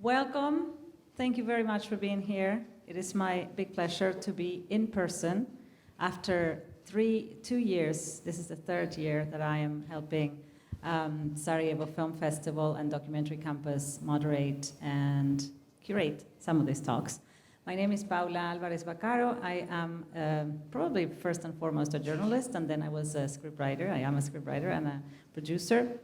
Welcome. Thank you very much for being here. It is my big pleasure to be in person after 2 years. This is the third year that I am helping Sarajevo Film Festival and Documentary Campus moderate and curate some of these talks. My name is Paula Alvarez Vaccaro. I am probably first and foremost a journalist, and then I was a scriptwriter. I am a scriptwriter and a producer.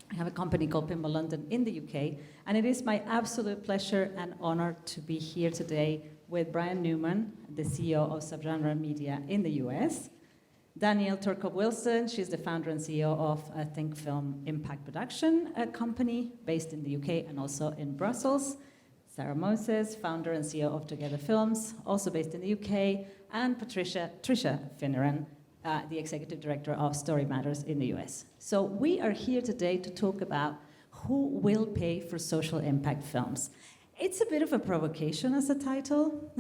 I have a company called Pinball London in the UK, and it is my absolute pleasure and honor to be here today with Brian Newman, the CEO of Subgenre Media in the US, Danielle Turkov-Wilson, she's the founder and CEO of Think Film Impact Production, a company based in the UK and also in Brussels, Sarah Moses, founder and CEO of Together Films, also based in the UK, and Patricia Finneran, the executive director of Story Matters in the US. So we are here today to talk about who will pay for social impact films. It's a bit of a provocation as a title,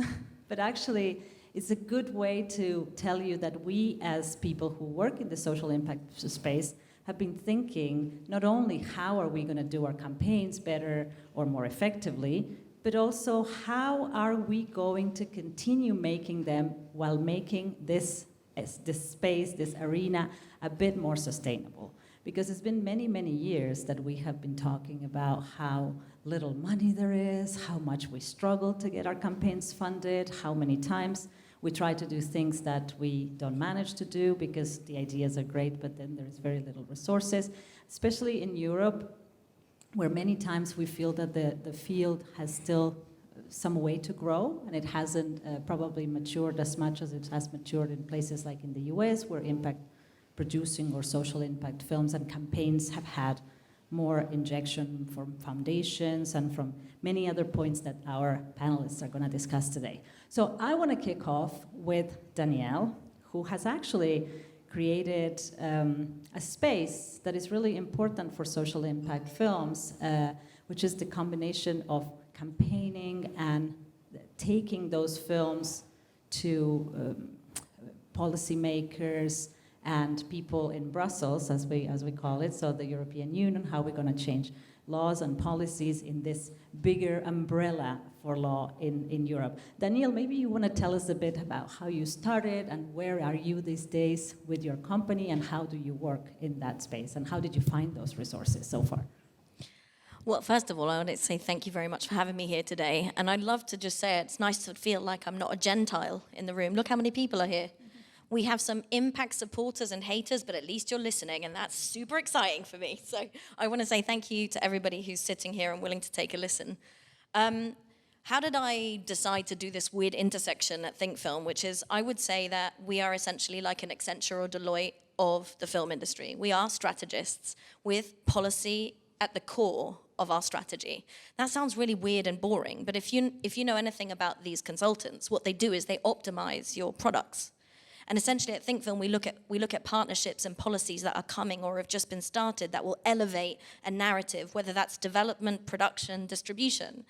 but actually it's a good way to tell you that we as people who work in the social impact space have been thinking not only how are we going to do our campaigns better or more effectively, but also how are we going to continue making them while making this space, this arena, a bit more sustainable. Because it's been many, many years that we have been talking about how little money there is, how much we struggle to get our campaigns funded, how many times we try to do things that we don't manage to do because the ideas are great, but then there's very little resources, especially in Europe, where many times we feel that the field has still some way to grow, and it hasn't probably matured as much as it has matured in places like in the US, where impact producing or social impact films and campaigns have had more injection from foundations and from many other points that our panelists are going to discuss today. So I want to kick off with Danielle, who has actually created a space that is really important for social impact films, which is the combination of campaigning and taking those films to policymakers and people in Brussels, as we call it, so the European Union, how we're going to change laws and policies in this bigger umbrella for law in Europe. Danielle, maybe you want to tell us a bit about how you started and where are you these days with your company and how do you work in that space and how did you find those resources so far? Well, first of all, I want to say thank you very much for having me here today. And I'd love to just say it's nice to feel like I'm not a Gentile in the room. Look how many people are here. We have some impact supporters and haters, but at least you're listening, and that's super exciting for me. So I want to say thank you to everybody who's sitting here and willing to take a listen. How did I decide to do this weird intersection at Think Film, which is, I would say that we are essentially like an Accenture or Deloitte of the film industry. We are strategists with policy at the core of our strategy. That sounds really weird and boring, but if you know anything about these consultants, what they do is they optimize your products. And essentially at Think Film, we look at partnerships and policies that are coming or have just been started that will elevate a narrative, whether that's development, production, distribution.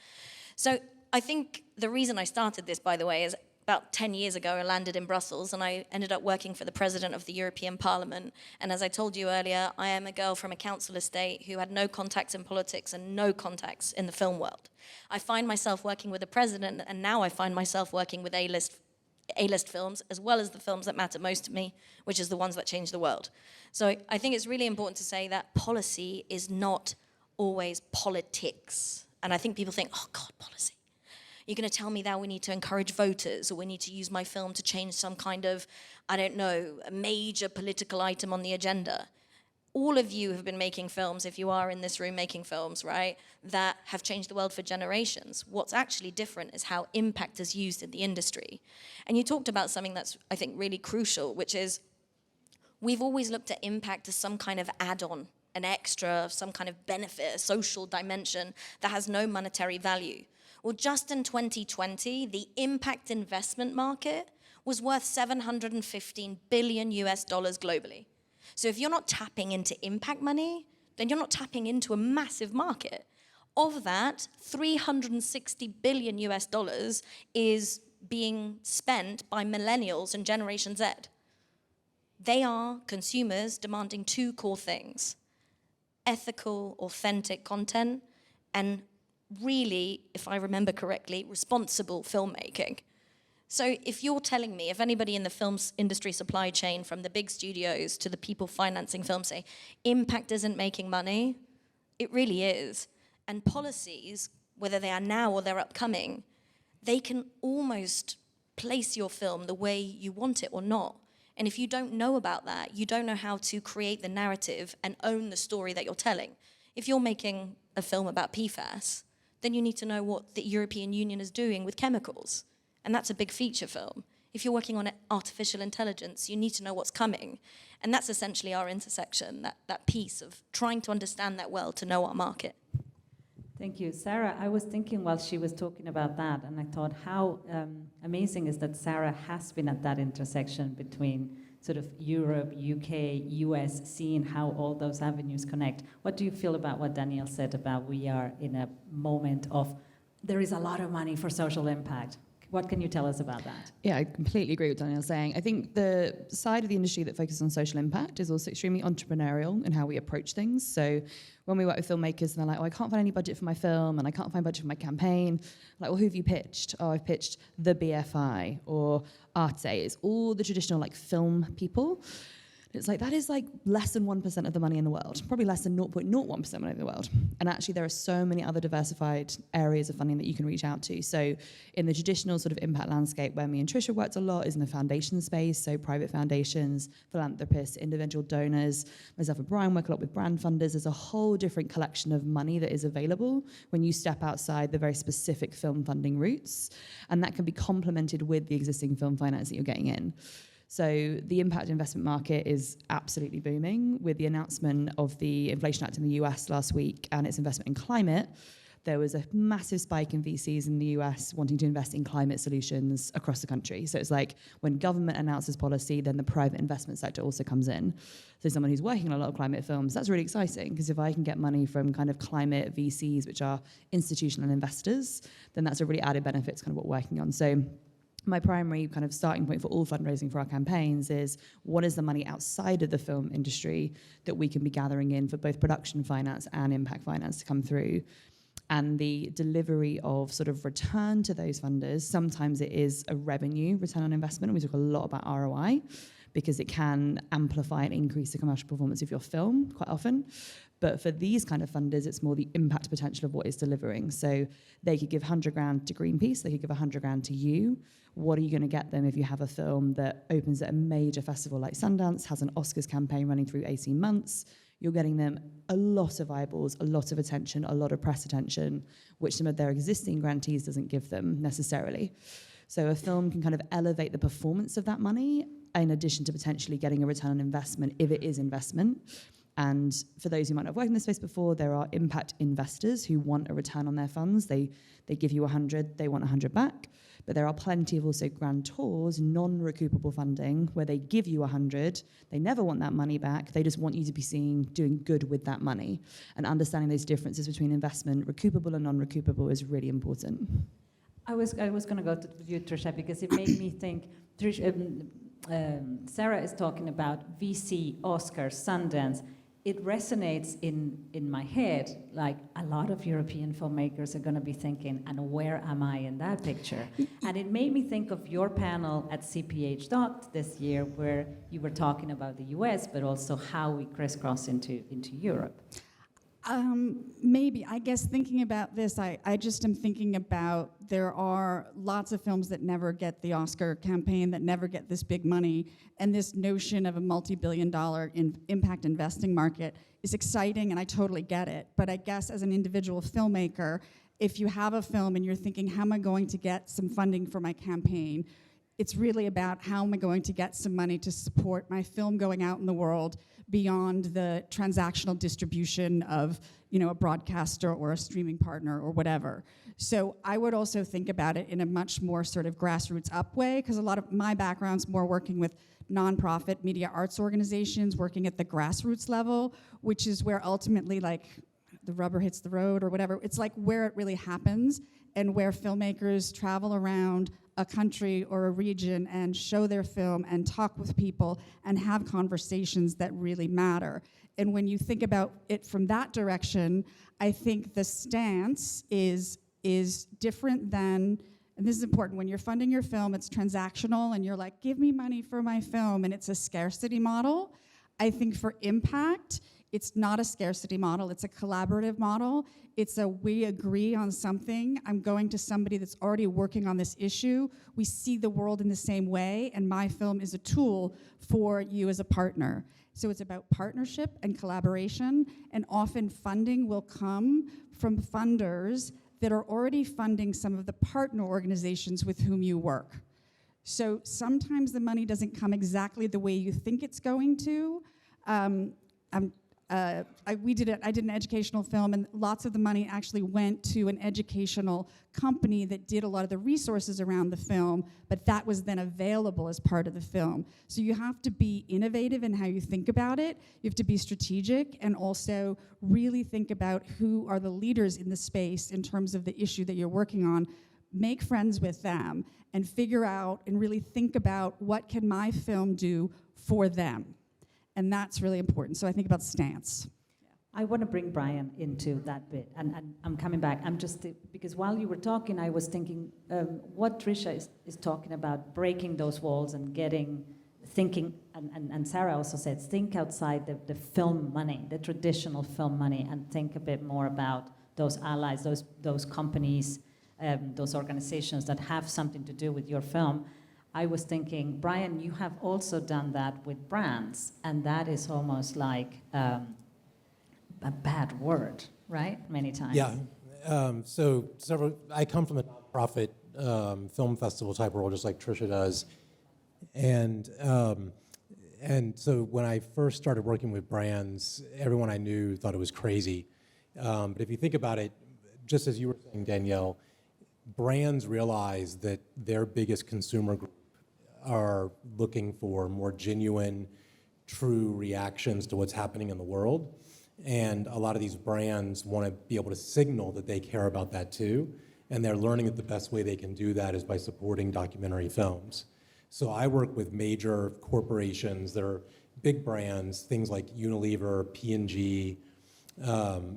So I think the reason I started this, by the way, is about 10 years ago, I landed in Brussels and I ended up working for the President of the European Parliament. And as I told you earlier, I am a girl from a council estate who had no contacts in politics and no contacts in the film world. I find myself working with the President, and now I find myself working with A-list films, as well as the films that matter most to me, which is the ones that change the world. So I think it's really important to say that policy is not always politics. And I think people think, oh God, policy. You're going to tell me that we need to encourage voters, or we need to use my film to change some kind of, I don't know, a major political item on the agenda. All of you have been making films, if you are in this room making films, right, that have changed the world for generations. What's actually different is how impact is used in the industry. And you talked about something that's, I think, really crucial, which is we've always looked at impact as some kind of add-on, an extra, some kind of benefit, a social dimension that has no monetary value. Well, just in 2020, the impact investment market was worth $715 billion globally. So if you're not tapping into impact money, then you're not tapping into a massive market. Of that, $360 billion is being spent by millennials and Generation Z. They are consumers demanding two core things: ethical, authentic content and really, if I remember correctly, responsible filmmaking. So if you're telling me, if anybody in the film industry supply chain, from the big studios to the people financing films, say impact isn't making money, it really is. And policies, whether they are now or they're upcoming, they can almost place your film the way you want it or not. And if you don't know about that, you don't know how to create the narrative and own the story that you're telling. If you're making a film about PFAS, then you need to know what the European Union is doing with chemicals. And that's a big feature film. If you're working on artificial intelligence, you need to know what's coming. And that's essentially our intersection, that piece of trying to understand that well to know our market. Thank you. Sarah, I was thinking while she was talking about that, and I thought how amazing is that Sarah has been at that intersection between sort of Europe, UK, US, seeing how all those avenues connect. What do you feel about what Danielle said about we are in a moment of there is a lot of money for social impact? What can you tell us about that? Yeah, I completely agree with Danielle saying. I think the side of the industry that focuses on social impact is also extremely entrepreneurial in how we approach things. So when we work with filmmakers and they're like, oh, I can't find any budget for my film and I can't find budget for my campaign, like, well, who have you pitched? Oh, I've pitched the BFI or Arte. It's all the traditional like film people. It's like, that is like less than 1% of the money in the world, probably less than 0.01% of money in the world. And actually there are so many other diversified areas of funding that you can reach out to. So in the traditional sort of impact landscape where me and Tricia worked a lot is in the foundation space, so private foundations, philanthropists, individual donors. Myself and Brian work a lot with brand funders. There's a whole different collection of money that is available when you step outside the very specific film funding routes. And that can be complemented with the existing film finance that you're getting in. So the impact investment market is absolutely booming. With the announcement of the Inflation Act in the US last week and its investment in climate, there was a massive spike in VCs in the US wanting to invest in climate solutions across the country. So it's like when government announces policy, then the private investment sector also comes in. So someone who's working on a lot of climate films, that's really exciting, because if I can get money from kind of climate VCs, which are institutional investors, then that's a really added benefit to kind of what we're working on. So my primary kind of starting point for all fundraising for our campaigns is what is the money outside of the film industry that we can be gathering in for both production finance and impact finance to come through. And the delivery of sort of return to those funders, sometimes it is a revenue return on investment. We talk a lot about ROI because it can amplify and increase the commercial performance of your film quite often. But for these kind of funders, it's more the impact potential of what it's delivering. So they could give 100 grand to Greenpeace, they could give 100 grand to you. What are you going to get them if you have a film that opens at a major festival like Sundance, has an Oscars campaign running through 18 months? You're getting them a lot of eyeballs, a lot of attention, a lot of press attention, which some of their existing grantees doesn't give them necessarily. So a film can kind of elevate the performance of that money in addition to potentially getting a return on investment if it is investment. And for those who might not have worked in this space before, there are impact investors who want a return on their funds. They give you 100, they want 100 back. But there are plenty of also grantors, non-recoupable funding, where they give you 100, they never want that money back, they just want you to be seen doing good with that money. And understanding those differences between investment, recoupable and non-recoupable, is really important. I was going to go to you, Tricia, because it made me think, Sarah is talking about VC, Oscars, Sundance. It resonates in my head, like a lot of European filmmakers are going to be thinking, and where am I in that picture? And it made me think of your panel at CPH Dot this year, where you were talking about the US, but also how we crisscross into Europe. Maybe. I guess thinking about this, I just am thinking about there are lots of films that never get the Oscar campaign, that never get this big money, and this notion of a multi-billion-dollar impact investing market is exciting, and I totally get it. But I guess as an individual filmmaker, if you have a film and you're thinking, how am I going to get some funding for my campaign? It's really about how am I going to get some money to support my film going out in the world beyond the transactional distribution of, a broadcaster or a streaming partner or whatever. So I would also think about it in a much more sort of grassroots up way, because a lot of my background's more working with nonprofit media arts organizations, working at the grassroots level, which is where ultimately like the rubber hits the road or whatever. It's like where it really happens and where filmmakers travel around a country or a region and show their film and talk with people and have conversations that really matter. And when you think about it from that direction, I think the stance is different than, and this is important, when you're funding your film, it's transactional and you're like, give me money for my film, and it's a scarcity model. I think for impact, it's not a scarcity model, it's a collaborative model. It's a we agree on something. I'm going to somebody that's already working on this issue. We see the world in the same way, and my film is a tool for you as a partner. So it's about partnership and collaboration, and often funding will come from funders that are already funding some of the partner organizations with whom you work. So sometimes the money doesn't come exactly the way you think it's going to. I did an educational film, and lots of the money actually went to an educational company that did a lot of the resources around the film, but that was then available as part of the film. So you have to be innovative in how you think about it. You have to be strategic, and also really think about who are the leaders in the space in terms of the issue that you're working on. Make friends with them and figure out and really think about what can my film do for them. And that's really important. So I think about stance. I want to bring Brian into that bit, and I'm coming back. Because while you were talking, I was thinking what Tricia is talking about, breaking those walls and thinking, and Sarah also said, think outside the film money, the traditional film money, and think a bit more about those allies, those companies, those organizations that have something to do with your film. I was thinking, Brian, you have also done that with brands, and that is almost like a bad word, right? Many times. Yeah. I come from a nonprofit film festival type world, just like Tricia does, and so when I first started working with brands, everyone I knew thought it was crazy. But if you think about it, just as you were saying, Danielle, brands realize that their biggest consumer group are looking for more genuine, true reactions to what's happening in the world. And a lot of these brands want to be able to signal that they care about that too. And they're learning that the best way they can do that is by supporting documentary films. So I work with major corporations that are big brands, things like Unilever, P&G,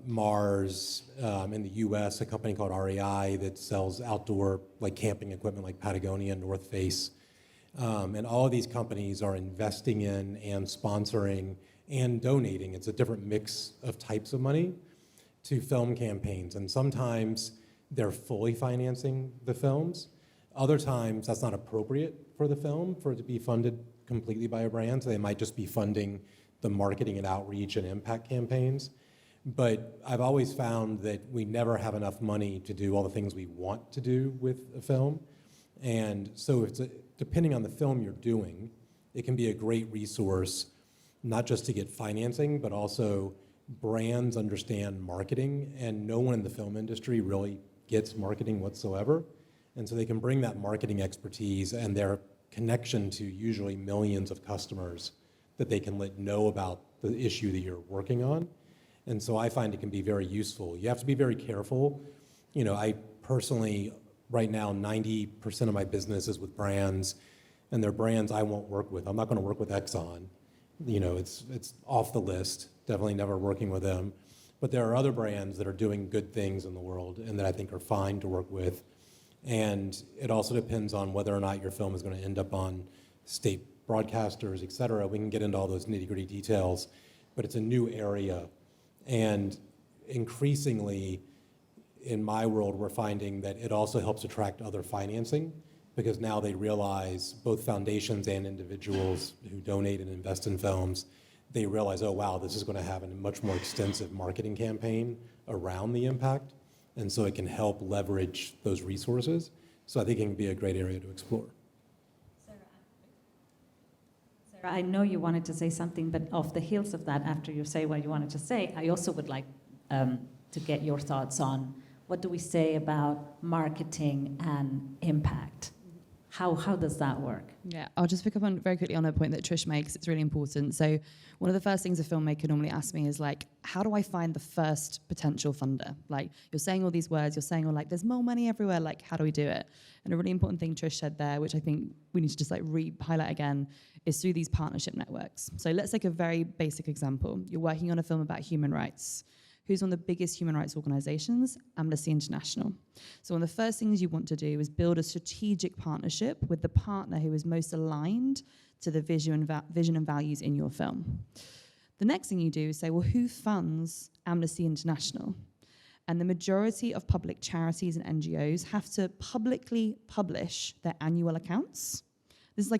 Mars, in the US, a company called REI that sells outdoor like camping equipment like Patagonia, North Face. And all of these companies are investing in and sponsoring and donating. It's a different mix of types of money to film campaigns. And sometimes they're fully financing the films. Other times that's not appropriate for the film for it to be funded completely by a brand. So they might just be funding the marketing and outreach and impact campaigns. But I've always found that we never have enough money to do all the things we want to do with a film. And so depending on the film you're doing, it can be a great resource, not just to get financing, but also brands understand marketing, and no one in the film industry really gets marketing whatsoever. And so they can bring that marketing expertise and their connection to usually millions of customers that they can let know about the issue that you're working on. And so I find it can be very useful. You have to be very careful. You know, I personally, right now, 90% of my business is with brands, and they're brands I won't work with. I'm not gonna work with Exxon. You know, it's off the list, definitely never working with them. But there are other brands that are doing good things in the world and that I think are fine to work with. And it also depends on whether or not your film is gonna end up on state broadcasters, et cetera. We can get into all those nitty-gritty details, but it's a new area. And increasingly, in my world, we're finding that it also helps attract other financing, because now they realize, both foundations and individuals who donate and invest in films, they realize, oh wow, this is going to have a much more extensive marketing campaign around the impact, and so it can help leverage those resources. So I think it can be a great area to explore. Sarah, I know you wanted to say something, but off the heels of that, after you say what you wanted to say, I also would like to get your thoughts on what do we say about marketing and impact? How does that work? Yeah, I'll just pick up on very quickly on a point that Trish makes. It's really important. So one of the first things a filmmaker normally asks me is like, how do I find the first potential funder? Like, you're saying all these words, you're saying all like, there's more money everywhere, like, how do we do it? And a really important thing Trish said there, which I think we need to just like re-highlight again, is through these partnership networks. So let's take a very basic example. You're working on a film about human rights. Who's one of the biggest human rights organizations? Amnesty International. So one of the first things you want to do is build a strategic partnership with the partner who is most aligned to the vision and values in your film. The next thing you do is say, well, who funds Amnesty International? And the majority of public charities and NGOs have to publicly publish their annual accounts. This is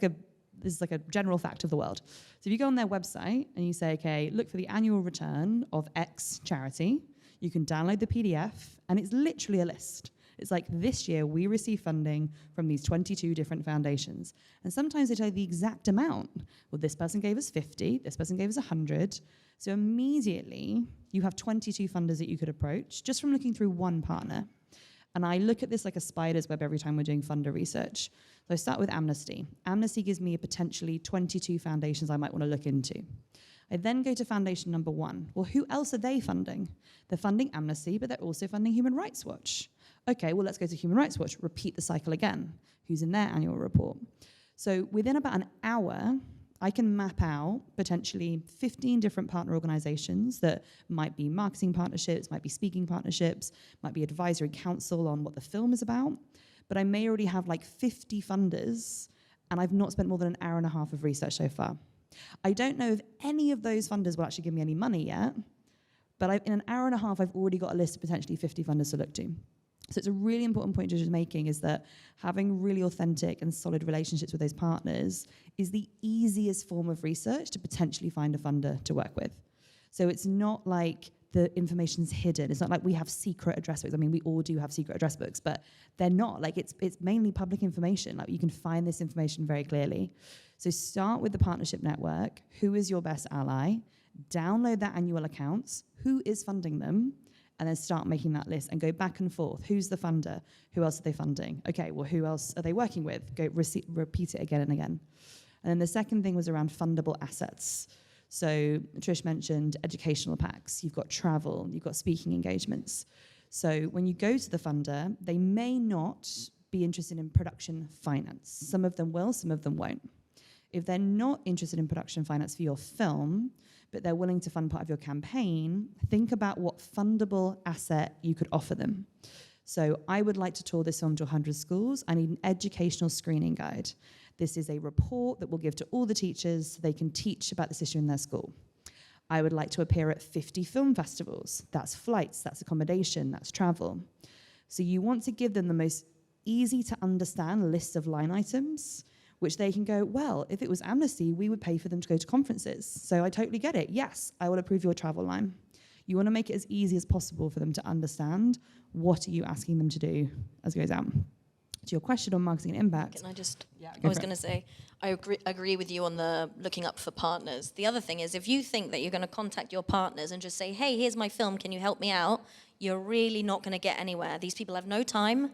like a general fact of the world. So if you go on their website and you say, okay, look for the annual return of X charity, you can download the PDF, and it's literally a list. It's like, this year we receive funding from these 22 different foundations. And sometimes they tell you the exact amount. Well, this person gave us 50, this person gave us 100. So immediately you have 22 funders that you could approach just from looking through one partner. And I look at this like a spider's web every time we're doing funder research. So I start with Amnesty. Amnesty gives me potentially 22 foundations I might want to look into. I then go to foundation number 1. Well, who else are they funding? They're funding Amnesty, but they're also funding Human Rights Watch. Okay, well, let's go to Human Rights Watch, repeat the cycle again. Who's in their annual report? So within about an hour, I can map out potentially 15 different partner organizations that might be marketing partnerships, might be speaking partnerships, might be advisory council on what the film is about. But I may already have like 50 funders, and I've not spent more than an hour and a half of research so far. I don't know if any of those funders will actually give me any money yet, but in an hour and a half, I've already got a list of potentially 50 funders to look to. So it's a really important point George is making, is that having really authentic and solid relationships with those partners is the easiest form of research to potentially find a funder to work with. So it's not like the information's hidden. It's not like we have secret address books. I mean, we all do have secret address books, but they're not. Like, it's mainly public information. Like, you can find this information very clearly. So start with the partnership network. Who is your best ally? Download their annual accounts. Who is funding them? And then start making that list and go back and forth. Who's the funder? Who else are they funding? Okay, well, who else are they working with? Go repeat it again and again. And then the second thing was around fundable assets. So Trish mentioned educational packs. You've got travel. You've got speaking engagements. So when you go to the funder, they may not be interested in production finance. Some of them will, some of them won't. If they're not interested in production finance for your film, but they're willing to fund part of your campaign, think about what fundable asset you could offer them. So I would like to tour this film to 100 schools. I need an educational screening guide. This is a report that we'll give to all the teachers so they can teach about this issue in their school. I would like to appear at 50 film festivals. That's flights, that's accommodation, that's travel. So you want to give them the most easy to understand list of line items, which they can go, well, if it was Amnesty, we would pay for them to go to conferences. So I totally get it. Yes, I will approve your travel line. You want to make it as easy as possible for them to understand what are you asking them to do as it goes out. To your question on marketing and impact. Can I just, I was going to say, I agree with you on the looking up for partners. The other thing is, if you think that you're going to contact your partners and just say, hey, here's my film, can you help me out? You're really not going to get anywhere. These people have no time.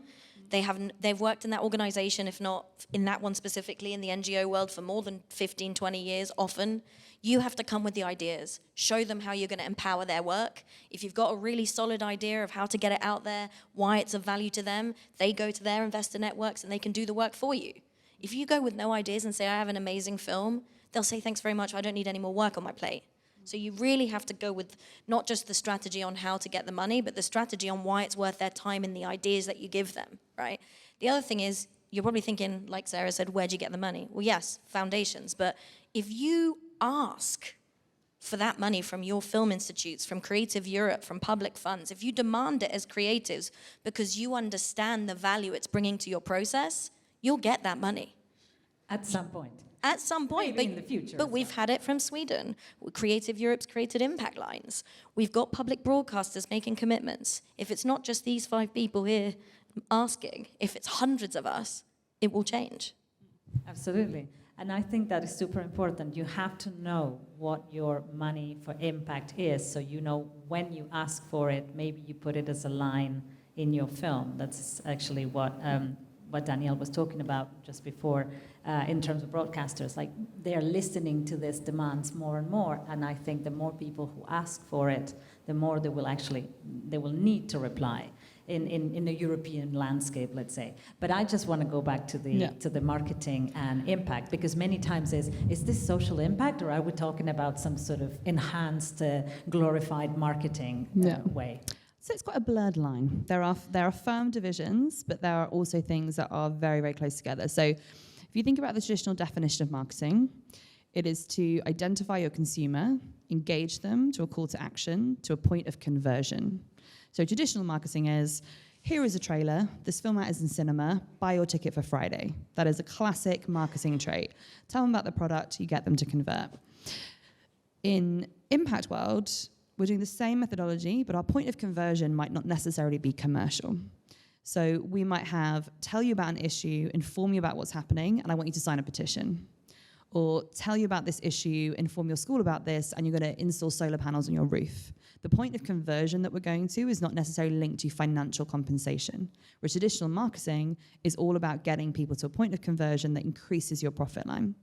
They've worked in that organization, if not in that one specifically, in the NGO world for more than 15, 20 years often. You have to come with the ideas. Show them how you're going to empower their work. If you've got a really solid idea of how to get it out there, why it's of value to them, they go to their investor networks and they can do the work for you. If you go with no ideas and say, I have an amazing film, they'll say, thanks very much, I don't need any more work on my plate. So you really have to go with not just the strategy on how to get the money, but the strategy on why it's worth their time and the ideas that you give them, right? The other thing is, you're probably thinking, like Sarah said, where'd you get the money? Well, yes, foundations. But if you ask for that money from your film institutes, from Creative Europe, from public funds, if you demand it as creatives because you understand the value it's bringing to your process, you'll get that money. At some point. At some point, Maybe in the future. but we've had it from Sweden. Creative Europe's created impact lines. We've got public broadcasters making commitments. If it's not just these 5 people here asking, if it's hundreds of us, it will change. Absolutely. And I think that is super important. You have to know what your money for impact is, so you know when you ask for it, maybe you put it as a line in your film. That's actually what what Danielle was talking about just before in terms of broadcasters. Like, they're listening to these demands more and more, and I think the more people who ask for it, the more they will need to reply in a European landscape, let's say. But I just want to go back to the marketing and impact, because many times is this social impact, or are we talking about some sort of enhanced, glorified marketing way? So it's quite a blurred line. There are firm divisions, but there are also things that are very, very close together. So if you think about the traditional definition of marketing, it is to identify your consumer, engage them to a call to action, to a point of conversion. So traditional marketing is, here is a trailer, this film out is in cinema, buy your ticket for Friday. That is a classic marketing trait. Tell them about the product, you get them to convert. In impact world, we're doing the same methodology, but our point of conversion might not necessarily be commercial. So we might tell you about an issue, inform you about what's happening, and I want you to sign a petition. Or tell you about this issue, inform your school about this, and you're going to install solar panels on your roof. The point of conversion that we're going to is not necessarily linked to financial compensation, where traditional marketing is all about getting people to a point of conversion that increases your profit line.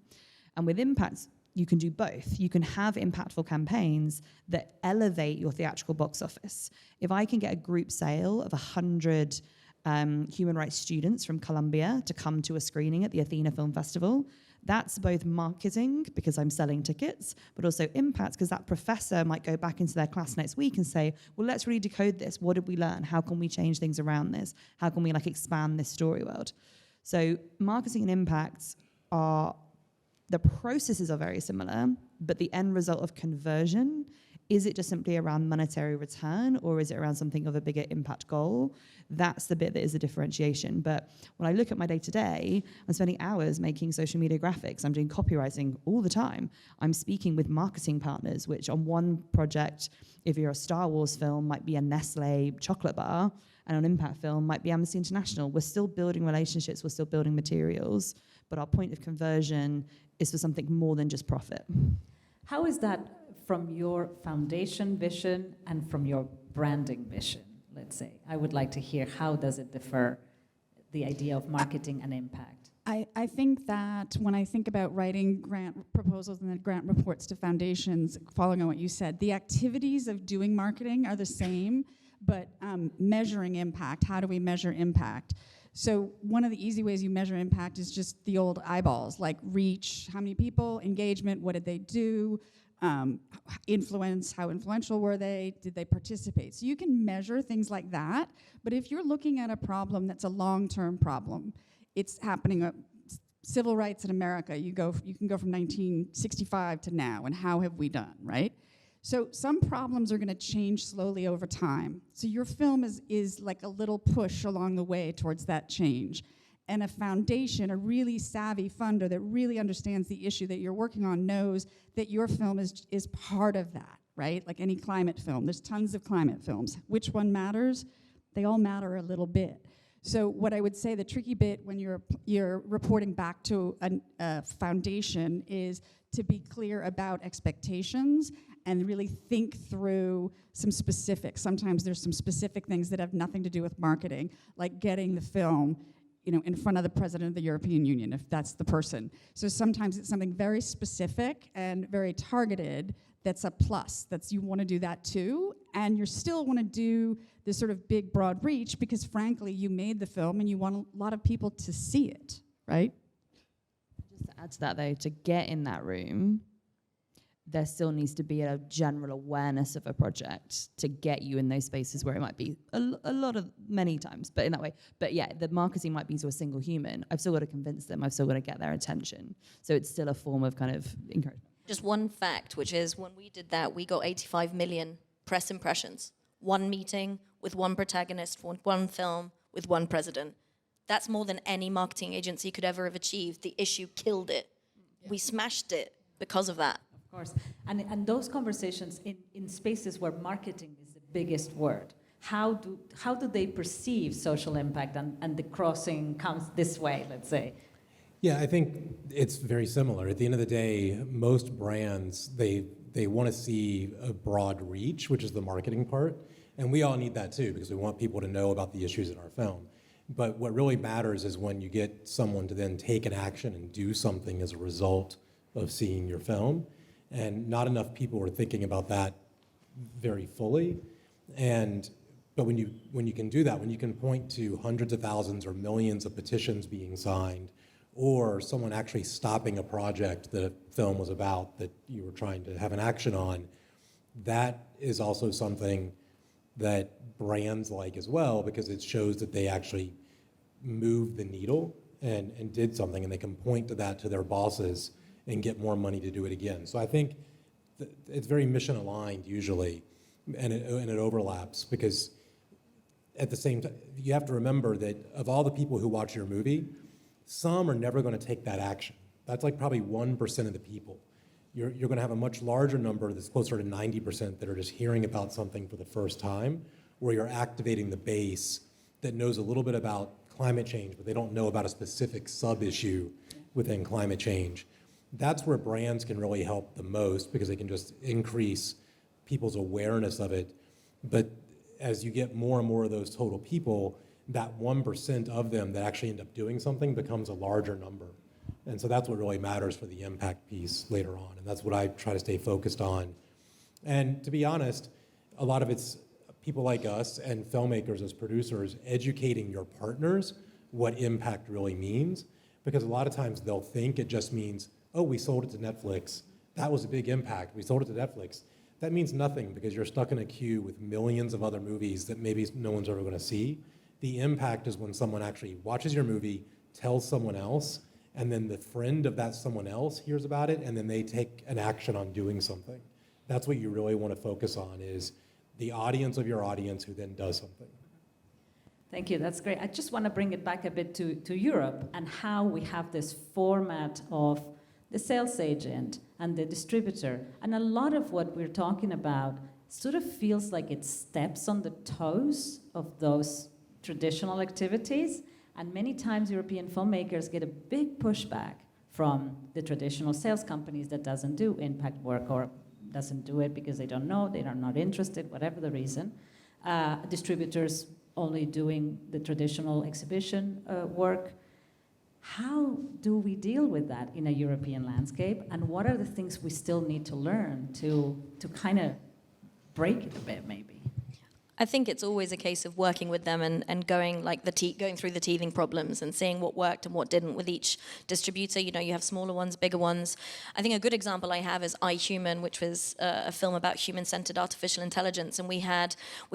And with impact, you can do both. You can have impactful campaigns that elevate your theatrical box office. If I can get a group sale of 100 human rights students from Colombia to come to a screening at the Athena Film Festival, that's both marketing, because I'm selling tickets, but also impact, because that professor might go back into their class next week and say, well, let's really decode this. What did we learn? How can we change things around this? How can we expand this story world? So marketing and impact the processes are very similar, but the end result of conversion, is it just simply around monetary return, or is it around something of a bigger impact goal? That's the bit that is the differentiation. But when I look at my day-to-day, I'm spending hours making social media graphics. I'm doing copywriting all the time. I'm speaking with marketing partners, which on one project, if you're a Star Wars film, might be a Nestle chocolate bar, and an impact film might be Amnesty International. We're still building relationships, we're still building materials, but our point of conversion is for something more than just profit. How is that from your foundation vision and from your branding vision, let's say? I would like to hear, how does it differ, the idea of marketing and impact? I think that when I think about writing grant proposals and then grant reports to foundations, following on what you said, the activities of doing marketing are the same, but measuring impact, how do we measure impact? So one of the easy ways you measure impact is just the old eyeballs, like reach, how many people, engagement, what did they do, influence, how influential were they, did they participate? So you can measure things like that, but if you're looking at a problem that's a long-term problem, it's happening, civil rights in America, you can go from 1965 to now, and how have we done, right? So some problems are going to change slowly over time. So your film is like a little push along the way towards that change. And a foundation, a really savvy funder that really understands the issue that you're working on, knows that your film is part of that, right? Like any climate film. There's tons of climate films. Which one matters? They all matter a little bit. So what I would say, the tricky bit when you're reporting back to a foundation is to be clear about expectations and really think through some specifics. Sometimes there's some specific things that have nothing to do with marketing, like getting the film in front of the president of the European Union, if that's the person. So sometimes it's something very specific and very targeted that's a plus. You want to do that too, and you still want to do this sort of big, broad reach because frankly, you made the film and you want a lot of people to see it, right? Just to add to that though, to get in that room, there still needs to be a general awareness of a project to get you in those spaces where it might be many times, but in that way. But yeah, the marketing might be to a single human. I've still got to convince them. I've still got to get their attention. So it's still a form of kind of encouragement. Just one fact, which is when we did that, we got 85 million press impressions. One meeting with one protagonist, one film with one president. That's more than any marketing agency could ever have achieved. The issue killed it. Yeah. We smashed it because of that. Of course. And those conversations in spaces where marketing is the biggest word, how do they perceive social impact and the crossing comes this way, let's say? Yeah, I think it's very similar. At the end of the day, most brands, they want to see a broad reach, which is the marketing part. And we all need that too, because we want people to know about the issues in our film. But what really matters is when you get someone to then take an action and do something as a result of seeing your film. And not enough people are thinking about that very fully. But when you can do that, when you can point to hundreds of thousands or millions of petitions being signed, or someone actually stopping a project that a film was about that you were trying to have an action on, that is also something that brands like as well, because it shows that they actually moved the needle and did something, and they can point to that to their bosses and get more money to do it again. So I think it's very mission aligned usually, and it overlaps, because at the same time, you have to remember that of all the people who watch your movie, some are never going to take that action. That's like probably 1% of the people. You're going to have a much larger number that's closer to 90% that are just hearing about something for the first time, where you're activating the base that knows a little bit about climate change, but they don't know about a specific sub-issue within climate change. That's where brands can really help the most, because they can just increase people's awareness of it. But as you get more and more of those total people, that 1% of them that actually end up doing something becomes a larger number. And so that's what really matters for the impact piece later on. And that's what I try to stay focused on. And to be honest, a lot of it's people like us and filmmakers as producers educating your partners what impact really means. Because a lot of times they'll think it just means, oh, we sold it to Netflix. That was a big impact. We sold it to Netflix. That means nothing, because you're stuck in a queue with millions of other movies that maybe no one's ever going to see. The impact is when someone actually watches your movie, tells someone else, and then the friend of that someone else hears about it, and then they take an action on doing something. That's what you really want to focus on, is the audience of your audience who then does something. Thank you, that's great. I just want to bring it back a bit to Europe and how we have this format of the sales agent and the distributor. And a lot of what we're talking about sort of feels like it steps on the toes of those traditional activities. And many times European filmmakers get a big pushback from the traditional sales companies that doesn't do impact work, or doesn't do it because they don't know, they are not interested, whatever the reason. Distributors only doing the traditional exhibition work. How do we deal with that in a European landscape? And what are the things we still need to learn to kind of break it a bit, maybe? I think it's always a case of working with them and going going through the teething problems and seeing what worked and what didn't with each distributor. You know, you have smaller ones, bigger ones. I think a good example I have is I, Human, which was a film about human-centered artificial intelligence. And we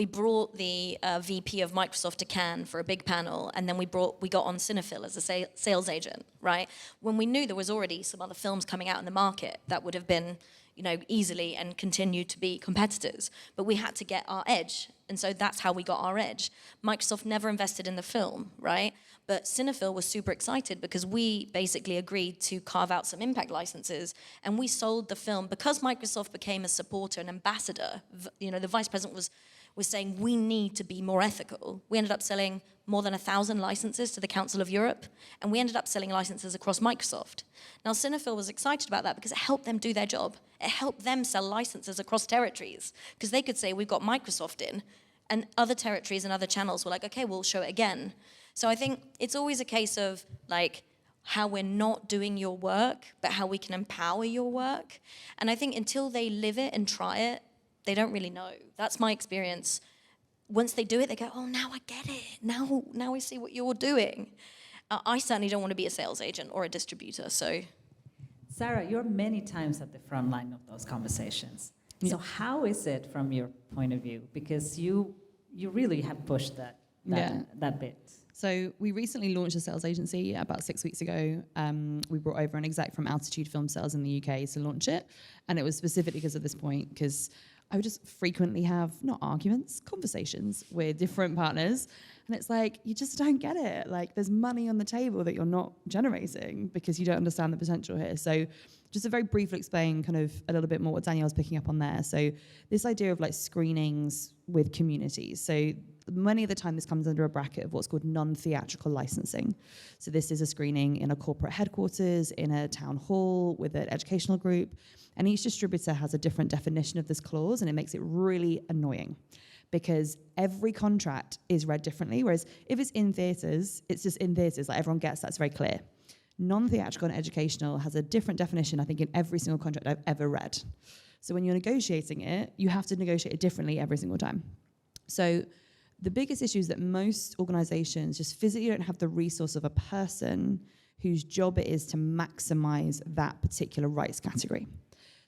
brought the VP of Microsoft to Cannes for a big panel, and then we got on Cinephil as a sales agent, right? When we knew there was already some other films coming out in the market that would have been, you know, easily and continue to be competitors. But we had to get our edge. And so that's how we got our edge. Microsoft never invested in the film, right? But Cinephil was super excited because we basically agreed to carve out some impact licenses, and we sold the film because Microsoft became a supporter, an ambassador. You know, the vice president was saying we need to be more ethical. We ended up selling more than 1,000 licenses to the Council of Europe, and we ended up selling licenses across Microsoft. Now, Cinephil was excited about that because it helped them do their job. It helped them sell licenses across territories, because they could say, we've got Microsoft in, and other territories and other channels were like, okay, we'll show it again. So I think it's always a case of like how we're not doing your work, but how we can empower your work. And I think until they live it and try it, they don't really know. That's my experience. Once they do it, they go, oh, now I get it. Now I see what you're doing. I certainly don't want to be a sales agent or a distributor, so. Sarah, you're many times at the front line of those conversations. Yeah. So how is it from your point of view? Because you really have pushed that bit. So we recently launched a sales agency about 6 weeks ago. We brought over an exec from Altitude Film Sales in the UK to launch it. And it was specifically because of this point, because I would just frequently have, not arguments, conversations with different partners. And it's like, you just don't get it. Like, there's money on the table that you're not generating because you don't understand the potential here. So just to very briefly explain kind of a little bit more what Danielle's picking up on there. So this idea of like screenings with communities. So many of the time this comes under a bracket of what's called non-theatrical licensing. So this is a screening in a corporate headquarters, in a town hall, with an educational group. And each distributor has a different definition of this clause, and it makes it really annoying. because every contract is read differently. Whereas if it's in theatres, it's just in theatres, like everyone gets, that's very clear. Non-theatrical and educational has a different definition, I think, in every single contract I've ever read. So when you're negotiating it, you have to negotiate it differently every single time. So the biggest issue is that most organizations just physically don't have the resource of a person whose job it is to maximize that particular rights category.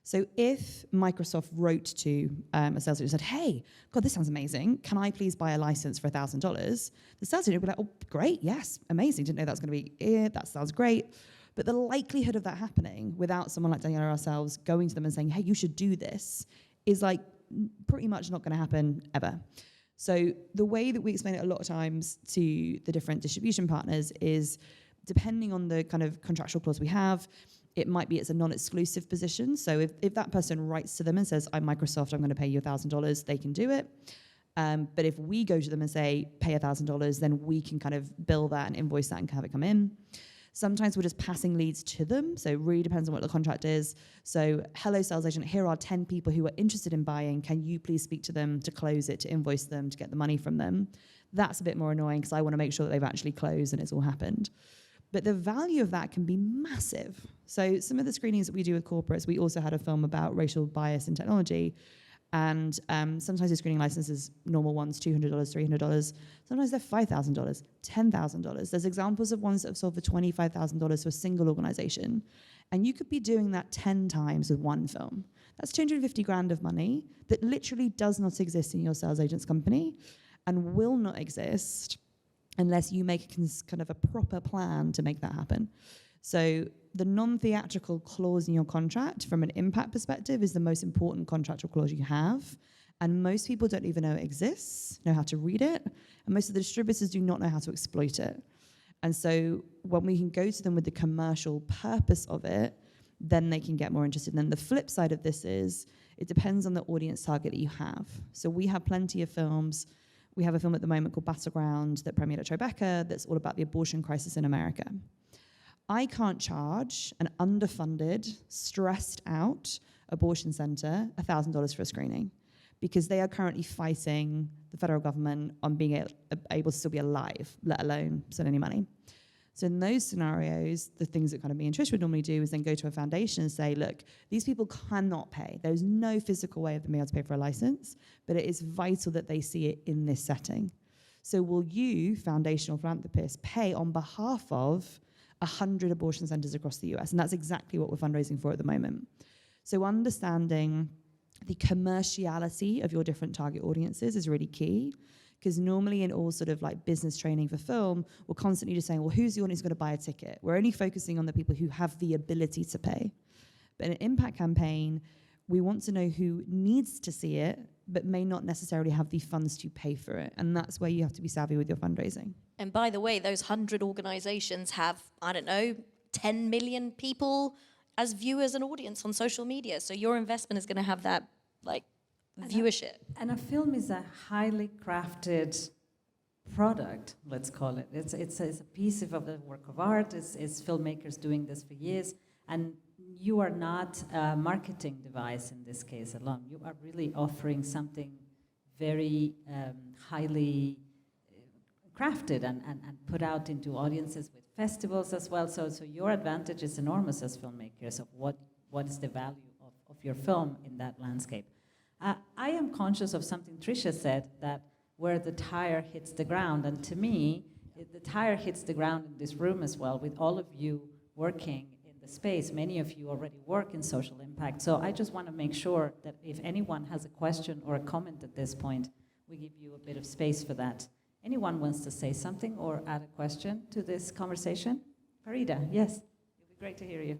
So if Microsoft wrote to a sales agent and said, hey, God, this sounds amazing. Can I please buy a license for $1,000? The sales agent would be like, oh, great, yes, amazing. Didn't know that was going to be it. That sounds great. But the likelihood of that happening without someone like Danielle or ourselves going to them and saying, hey, you should do this, is like pretty much not going to happen ever. So the way that we explain it a lot of times to the different distribution partners is, depending on the kind of contractual clause we have, it might be it's a non-exclusive position. So if that person writes to them and says, I'm Microsoft, I'm going to pay you $1,000, they can do it. But if we go to them and say, pay $1,000, then we can kind of bill that and invoice that and have it come in. Sometimes we're just passing leads to them, so it really depends on what the contract is. So, hello, sales agent, here are 10 people who are interested in buying. Can you please speak to them to close it, to invoice them, to get the money from them? That's a bit more annoying because I want to make sure that they've actually closed and it's all happened. But the value of that can be massive. So some of the screenings that we do with corporates, we also had a film about racial bias in technology. And sometimes the screening licenses, normal ones, $200, $300. Sometimes they're $5,000, $10,000. There's examples of ones that have sold for $25,000 to a single organization. And you could be doing that 10 times with one film. That's 250 grand of money that literally does not exist in your sales agent's company and will not exist unless you make kind of a proper plan to make that happen. So the non-theatrical clause in your contract from an impact perspective is the most important contractual clause you have. And most people don't even know it exists, know how to read it. And most of the distributors do not know how to exploit it. And so when we can go to them with the commercial purpose of it, then they can get more interested. And then the flip side of this is it depends on the audience target that you have. So we have plenty of films. We have a film at the moment called Battleground that premiered at Tribeca that's all about the abortion crisis in America. I can't charge an underfunded, stressed out abortion center $1,000 for a screening because they are currently fighting the federal government on being able to still be alive, let alone send any money. So in those scenarios, the things that kind of me and Trish would normally do is then go to a foundation and say, look, these people cannot pay. There's no physical way of them being able to pay for a license, but it is vital that they see it in this setting. So will you, foundational philanthropists, pay on behalf of 100 abortion centers across the US? And that's exactly what we're fundraising for at the moment. So understanding the commerciality of your different target audiences is really key. Because normally in all sort of like business training for film, we're constantly just saying, well, who's the audience going to buy a ticket? We're only focusing on the people who have the ability to pay. But in an impact campaign, we want to know who needs to see it, but may not necessarily have the funds to pay for it. And that's where you have to be savvy with your fundraising. And by the way, those 100 organizations have, 10 million people as viewers and audience on social media. So your investment is going to have that, viewership. And a film is a highly crafted product, let's call it. It's a piece of the work of art. It's filmmakers doing this for years. And you are not a marketing device in this case alone. You are really offering something very highly crafted and put out into audiences with festivals as well. So your advantage is enormous as filmmakers of what is the value of your film in that landscape. I am conscious of something Tricia said, that where the tire hits the ground, and to me, the tire hits the ground in this room as well, with all of you working in the space. Many of you already work in social impact, so I just want to make sure that if anyone has a question or a comment at this point, we give you a bit of space for that. Anyone wants to say something or add a question to this conversation? Farida, yes, it would be great to hear you.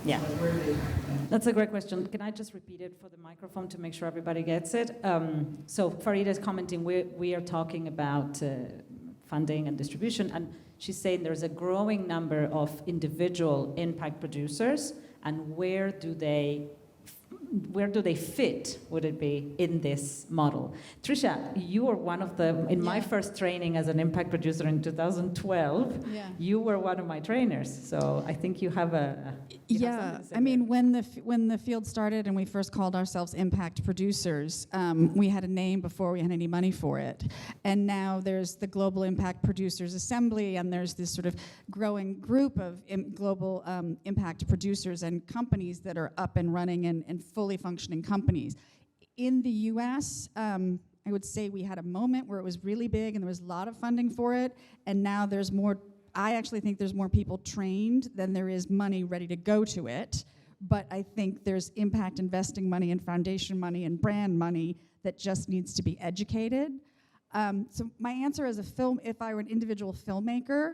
Yeah, that's a great question. Can I just repeat it for the microphone to make sure everybody gets it? So Farida is commenting, we are talking about funding and distribution, and she's saying there's a growing number of individual impact producers, and where do they fit, would it be, in this model? Trisha, you were one of the, in my first training as an impact producer in 2012, you were one of my trainers, so I think you have I mean, when the field started and we first called ourselves impact producers, we had a name before we had any money for it. And now there's the Global Impact Producers Assembly, and there's this sort of growing group of global impact producers and companies that are up and running and fully functioning companies. In the US, I would say we had a moment where it was really big and there was a lot of funding for it, and now there's more. I actually think there's more people trained than there is money ready to go to it, but I think there's impact investing money and foundation money and brand money that just needs to be educated. So my answer as if I were an individual filmmaker,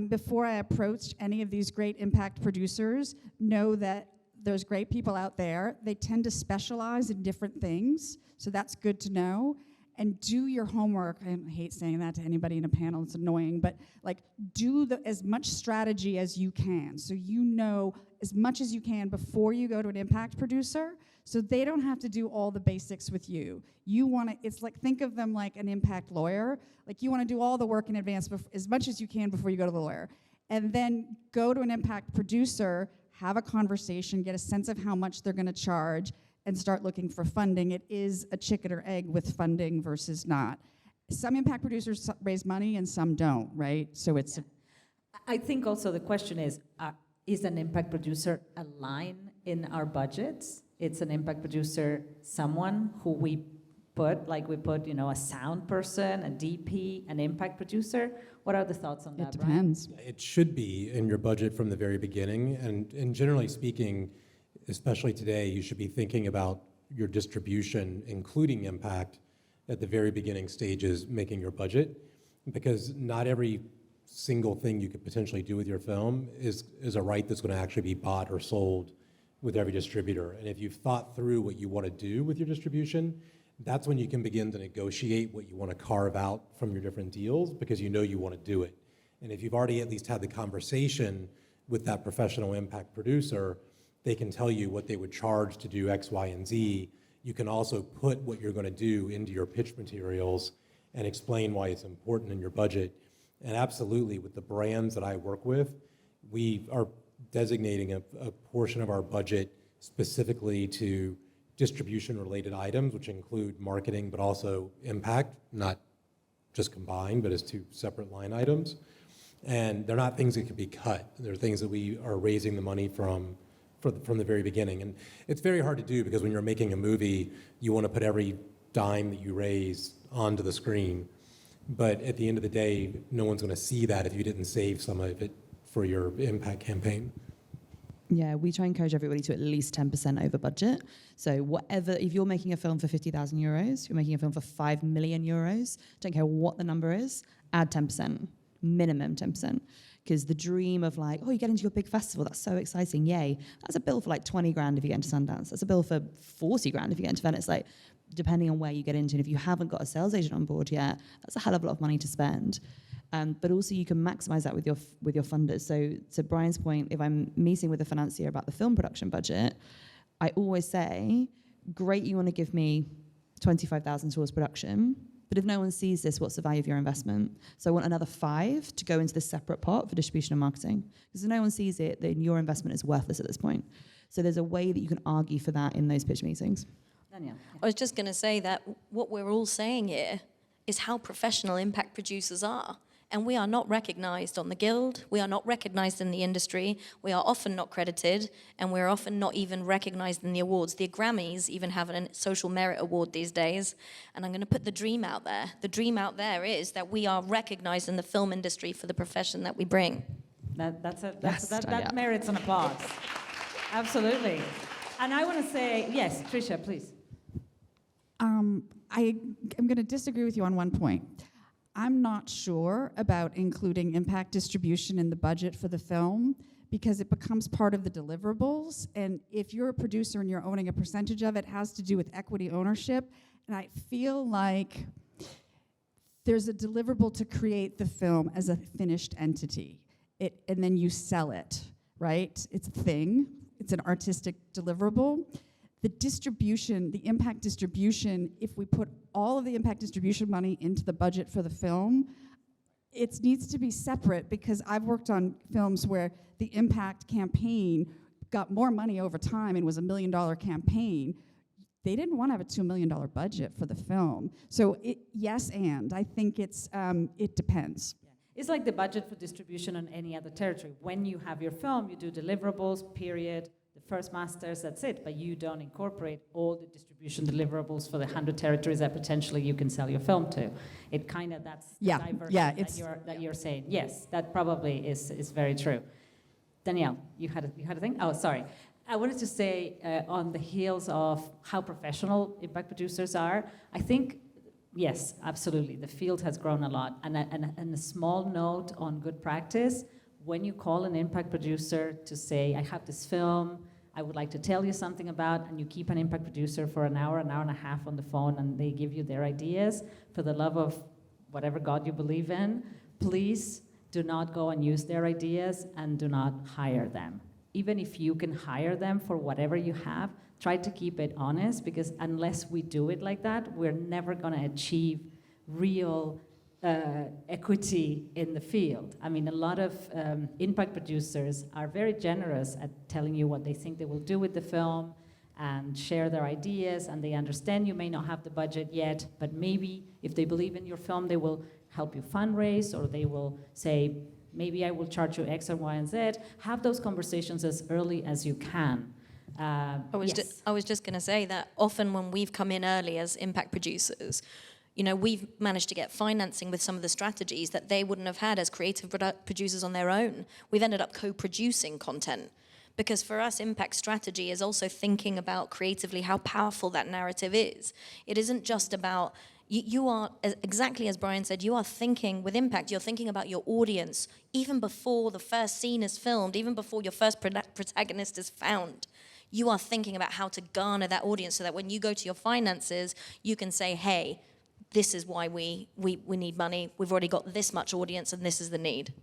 before I approached any of these great impact producers, know that there's great people out there. They tend to specialize in different things, so that's good to know. And do your homework. I hate saying that to anybody in a panel, it's annoying, but like do as much strategy as you can, so you know as much as you can before you go to an impact producer, so they don't have to do all the basics with you. You want to, it's like, think of them like an impact lawyer. Like you want to do all the work in advance as much as you can before you go to the lawyer. And then go to an impact producer, have a conversation, get a sense of how much they're going to charge, and start looking for funding. It is a chicken or egg with funding versus not. Some impact producers raise money and some don't, right? So it's... I think also the question is an impact producer a line in our budgets? It's an impact producer someone who we put, a sound person, a DP, an impact producer? What are the thoughts on that, It depends. Brian? It should be in your budget from the very beginning, and generally speaking, especially today, you should be thinking about your distribution, including impact, at the very beginning stages, making your budget, because not every single thing you could potentially do with your film is a right that's going to actually be bought or sold with every distributor. And if you've thought through what you want to do with your distribution, that's when you can begin to negotiate what you want to carve out from your different deals, because you know you want to do it. And if you've already at least had the conversation with that professional impact producer, they can tell you what they would charge to do X, Y, and Z. You can also put what you're going to do into your pitch materials and explain why it's important in your budget. And absolutely, with the brands that I work with, we are designating a portion of our budget specifically to distribution-related items, which include marketing, but also impact, not just combined, but as two separate line items. And they're not things that can be cut. They're things that we are raising the money from the very beginning. And it's very hard to do, because when you're making a movie, you want to put every dime that you raise onto the screen. But at the end of the day, no one's going to see that if you didn't save some of it for your impact campaign. Yeah, we try and encourage everybody to at least 10% over budget. So whatever, if you're making a film for 50,000 euros, you're making a film for 5 million euros, don't care what the number is, add 10%, minimum 10%. Because the dream of you get into your big festival, that's so exciting, yay. That's a bill for 20 grand if you get into Sundance. That's a bill for 40 grand if you get into Venice. Depending on where you get into, and if you haven't got a sales agent on board yet, that's a hell of a lot of money to spend. But also you can maximize that with your funders. So to Brian's point, if I'm meeting with a financier about the film production budget, I always say, great, you want to give me 25,000 towards production, but if no one sees this, what's the value of your investment? So I want another 5 to go into this separate pot for distribution and marketing. Because if no one sees it, then your investment is worthless at this point. So there's a way that you can argue for that in those pitch meetings. Danielle. I was just going to say that what we're all saying here is how professional impact producers are. And we are not recognized on the Guild, we are not recognized in the industry, we are often not credited, and we're often not even recognized in the awards. The Grammys even have a social merit award these days, and I'm going to put the dream out there. The dream out there is that we are recognized in the film industry for the profession that we bring. That merits an applause. Absolutely. And I want to say, yes, Trisha, please. I'm going to disagree with you on one point. I'm not sure about including impact distribution in the budget for the film, because it becomes part of the deliverables. And if you're a producer and you're owning a percentage of it, it has to do with equity ownership. And I feel like there's a deliverable to create the film as a finished entity. And then you sell it, right? It's a thing. It's an artistic deliverable. The distribution, the impact distribution, if we put all of the impact distribution money into the budget for the film, it needs to be separate, because I've worked on films where the impact campaign got more money over time and was $1 million campaign. They didn't want to have a $2 million budget for the film. So yes, and I think it depends. Yeah. It's like the budget for distribution on any other territory. When you have your film, you do deliverables, period, the first masters, that's it. But you don't incorporate all the distribution deliverables for the 100 territories that potentially you can sell your film to. It kind of, that's the diversion that you're saying. Yes, that probably is very true. Danielle, you had a thing? Oh, sorry. I wanted to say, on the heels of how professional impact producers are, I think, yes, absolutely, the field has grown a lot. And a small note on good practice, when you call an impact producer to say, I have this film, I would like to tell you something about, and you keep an impact producer for an hour and a half on the phone, and they give you their ideas, for the love of whatever God you believe in, please do not go and use their ideas, and do not hire them. Even if you can hire them for whatever you have, try to keep it honest, because unless we do it like that, we're never going to achieve real equity in the field. I mean, a lot of impact producers are very generous at telling you what they think they will do with the film and share their ideas, and they understand you may not have the budget yet, but maybe if they believe in your film, they will help you fundraise, or they will say, maybe I will charge you X and Y and Z. Have those conversations as early as you can. I was just going to say that often when we've come in early as impact producers, you know, we've managed to get financing with some of the strategies that they wouldn't have had as creative producers on their own. We've ended up co-producing content. Because for us, impact strategy is also thinking about creatively how powerful that narrative is. It isn't just about, you are, exactly as Brian said, you are thinking, with impact, you're thinking about your audience, even before the first scene is filmed, even before your first protagonist is found. You are thinking about how to garner that audience so that when you go to your finances, you can say, hey, this is why we need money. We've already got this much audience, and this is the need.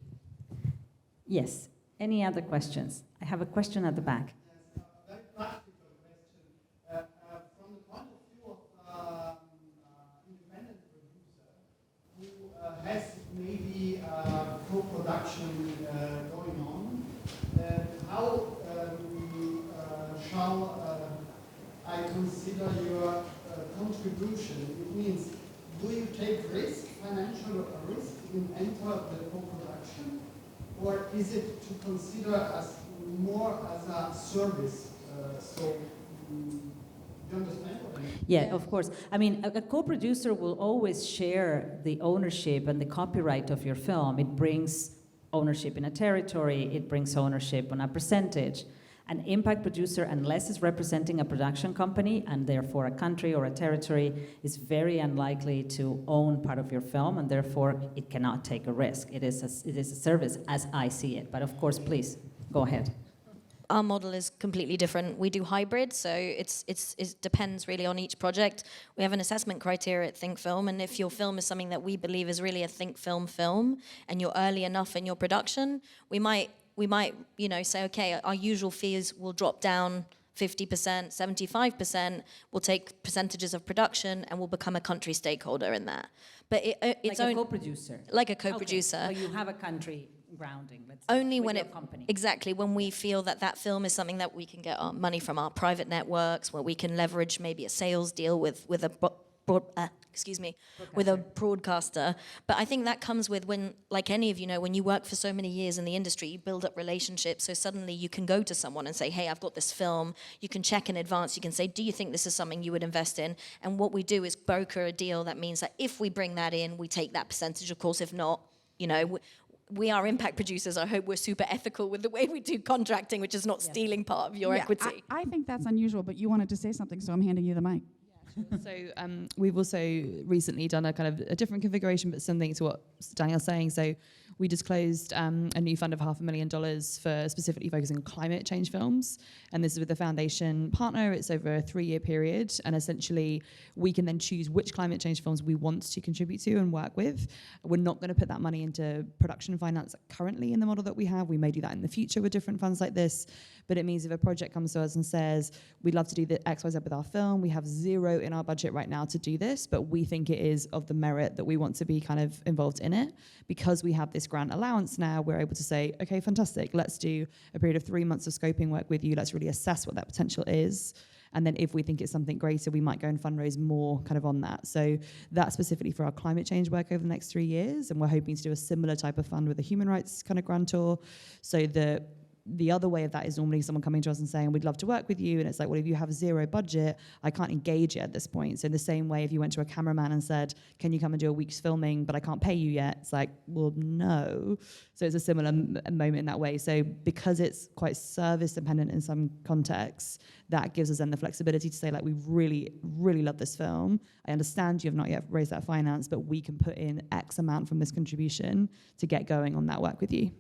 Yes. Any other questions? I have a question at the back. Yes, a very practical question. From the point of view of independent producer who has maybe co-production going on, how shall I consider your contribution? It means, do you take risk, financial risk, in enter the co-production? Or is it to consider as more as a service? You understand what I mean? Yeah, of course. I mean, a co-producer will always share the ownership and the copyright of your film. It brings ownership in a territory. It brings ownership on a percentage. An impact producer, unless it's representing a production company and therefore a country or a territory, is very unlikely to own part of your film, and therefore it cannot take a risk. It is a service as I see it. But of course, please, go ahead. Our model is completely different. We do hybrid, so it depends really on each project. We have an assessment criteria at Think Film, and if your film is something that we believe is really a Think Film film, and you're early enough in your production, we might, you know, say, okay, our usual fees will drop down 50%, 75%. We'll take percentages of production, and we'll become a country stakeholder in that. But it's like a co-producer. Like a co-producer. Okay. So you have a country grounding. Let's only with when your it company. Exactly when we feel that film is something that we can get our money from our private networks, where we can leverage maybe a sales deal with a with a broadcaster. But I think that comes with when, like any of you know, when you work for so many years in the industry, you build up relationships. So suddenly you can go to someone and say, hey, I've got this film. You can check in advance. You can say, do you think this is something you would invest in? And what we do is broker a deal that means that if we bring that in, we take that percentage. Of course, if not, you know, we are impact producers. I hope we're super ethical with the way we do contracting, which is not stealing part of your equity. I think that's unusual, but you wanted to say something, so I'm handing you the mic. So we've also recently done a kind of a different configuration, but something to what Danielle's saying. So we disclosed a new fund of $500,000 for specifically focusing on climate change films. And this is with the foundation partner. It's over a 3-year period. And essentially, we can then choose which climate change films we want to contribute to and work with. We're not going to put that money into production finance currently in the model that we have. We may do that in the future with different funds like this. But it means if a project comes to us and says, we'd love to do the XYZ with our film, we have $0 in our budget right now to do this, but we think it is of the merit that we want to be kind of involved in it. Because we have this grant allowance now, we're able to say, okay, fantastic, let's do a period of 3 months of scoping work with you. Let's really assess what that potential is. And then if we think it's something greater, we might go and fundraise more kind of on that. So that's specifically for our climate change work over the next 3 years. And we're hoping to do a similar type of fund with a human rights kind of grantor. So the other way of that is normally someone coming to us and saying, we'd love to work with you. And it's like, well, if you have $0 budget, I can't engage it at this point. So in the same way, if you went to a cameraman and said, can you come and do a week's filming, but I can't pay you yet? It's like, well, no. So it's a similar moment in that way. So because it's quite service dependent in some contexts, that gives us then the flexibility to say, like, we really, really love this film. I understand you have not yet raised that finance, but we can put in X amount from this contribution to get going on that work with you.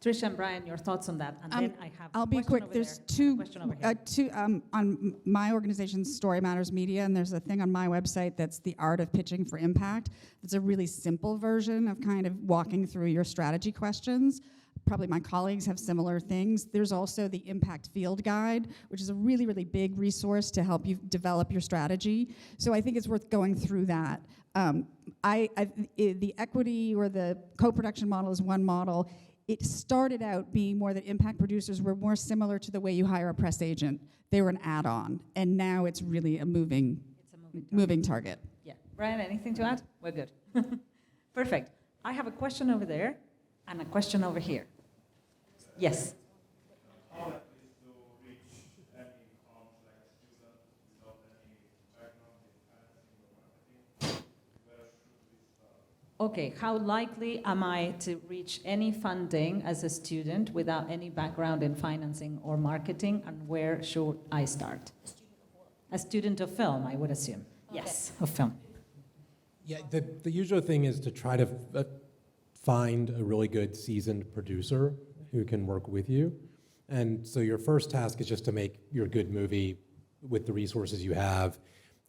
Tricia and Brian, your thoughts on that? And then I have I'll be quick. There's two on my organization's Story Matters Media, and there's a thing on my website that's the Art of Pitching for Impact. It's a really simple version of kind of walking through your strategy questions. Probably my colleagues have similar things. There's also the Impact Field Guide, which is a really, really big resource to help you develop your strategy. So I think it's worth going through that. The equity or the co-production model is one model. It started out being more that impact producers were more similar to the way you hire a press agent. They were an add-on, and now it's really a moving target. Yeah. Brian, anything to add? We're good. Perfect. I have a question over there and a question over here. Yes. How likely is to reach any like a student without any background in financing or marketing? Where should we start? Okay, how likely am I to reach any funding as a student without any background in financing or marketing, and where should I start? A student of film, I would assume. Okay. Yes, of film. Yeah, the usual thing is to try to find a really good seasoned producer who can work with you. And so your first task is just to make your good movie with the resources you have.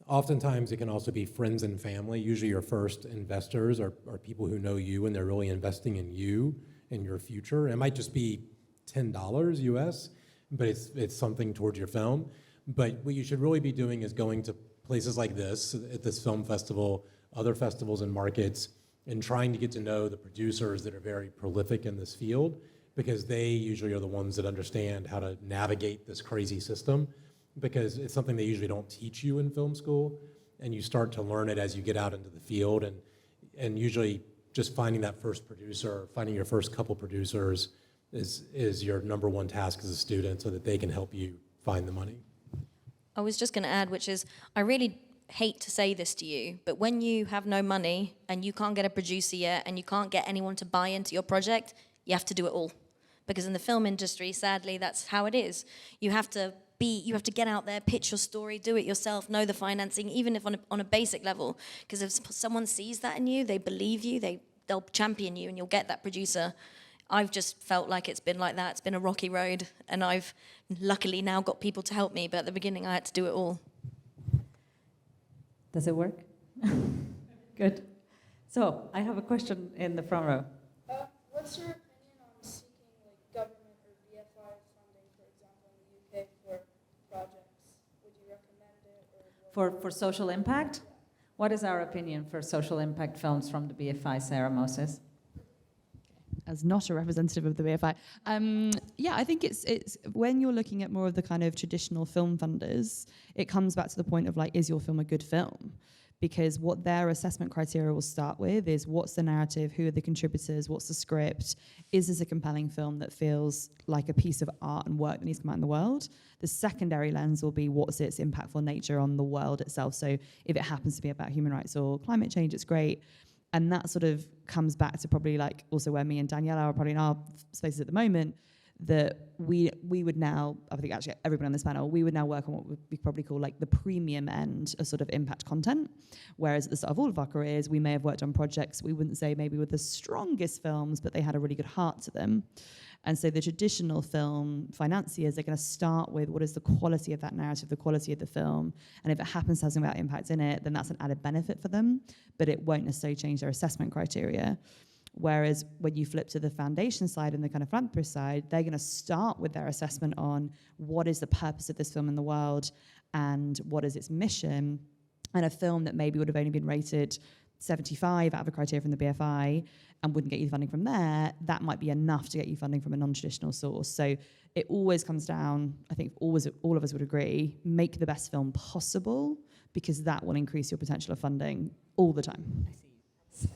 Oftentimes it can also be friends and family. Usually your first investors are people who know you and they're really investing in you and your future. It might just be $10 US, but it's something towards your film. But what you should really be doing is going to places like this, at this film festival, other festivals and markets, and trying to get to know the producers that are very prolific in this field, because they usually are the ones that understand how to navigate this crazy system, because it's something they usually don't teach you in film school, and you start to learn it as you get out into the field, and usually just finding that first producer, finding your first couple producers is your number one task as a student, so that they can help you find the money. I was just going to add, which is, I really hate to say this to you, but when you have no money and you can't get a producer yet and you can't get anyone to buy into your project, you have to do it all. Because in the film industry, sadly, that's how it is. You have to get out there, pitch your story, do it yourself, know the financing, even if on a basic level. Because if someone sees that in you, they believe you, they'll champion you, and you'll get that producer. I've just felt like it's been like that. It's been a rocky road, and I've luckily now got people to help me, but at the beginning I had to do it all. Does it work? Good. So I have a question in the front row. What's your opinion on seeking government or BFI funding, for example, in the UK for projects? Would you recommend it? For social impact? Yeah. What is our opinion for social impact films from the BFI, Sarah Moses? As not a representative of the BFI. I think it's when you're looking at more of the kind of traditional film funders, it comes back to the point of is your film a good film? Because what their assessment criteria will start with is what's the narrative, who are the contributors, what's the script, is this a compelling film that feels like a piece of art and work that needs to come out in the world? The secondary lens will be what's its impactful nature on the world itself. So if it happens to be about human rights or climate change, it's great. And that sort of comes back to probably also where me and Danielle are probably in our spaces at the moment. that we would now, I think actually everyone on this panel, we would now work on what we probably call like the premium end of sort of impact content. Whereas at the start of all of our careers, we may have worked on projects we wouldn't say maybe were the strongest films, but they had a really good heart to them. And so the traditional film financiers are going to start with what is the quality of that narrative, the quality of the film. And if it happens to have something about impact in it, then that's an added benefit for them, but it won't necessarily change their assessment criteria. Whereas when you flip to the foundation side and the kind of philanthropist side, they're going to start with their assessment on what is the purpose of this film in the world and what is its mission. And a film that maybe would have only been rated 75 out of a criteria from the BFI and wouldn't get you funding from there, that might be enough to get you funding from a non-traditional source. So it always comes down, I think all of us would agree, make the best film possible, because that will increase your potential of funding all the time.